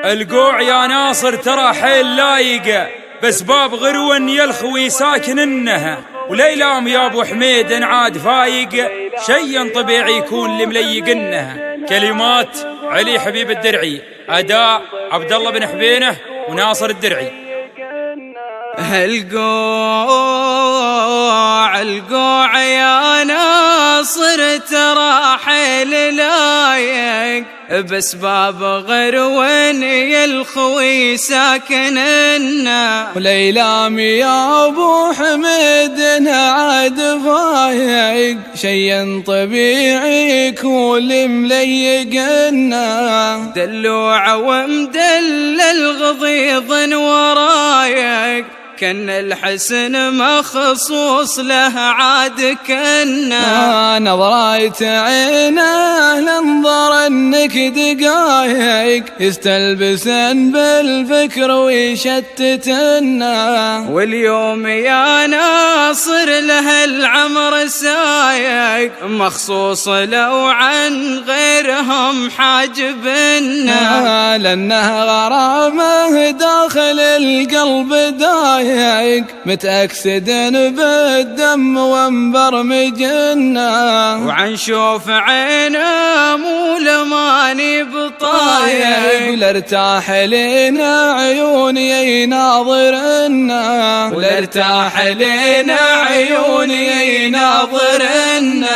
القوع يا ناصر ترى حيل لايقة، بس باب غرون يا الخوي ساكن انها، وليلام يا ابو حميد عاد فايق، شي طبيعي يكون لمليقنها. كلمات علي حبيب الدرعي، اداء عبد الله بن حبينه وناصر الدرعي. القوع يا ناصر ترى حيل لايق، بس باب غرون يا الخوي ساكننا، وليلام يا ابو حميد عاد فايق، شي طبيعي يكون مليقنا. دلوع ومدلل غضيض ورايق، كان الحسن مخصوص له عاد كنا. نظرت عينه لنظر انك دقايق، يستلبسن بالفكر ويشتتنا. واليوم يا ناصر له العمر سايق، مخصوص لو عن غيرهم حاجبنا. لانه غرامه داخل القلب دايق، متأكسد بالدم ومبرمجنا. وعن شوف عينه مو لماني بطايق، ولارتاح لنا عيوني يناظرنا، ولارتاح لنا عيوني يناظرنا.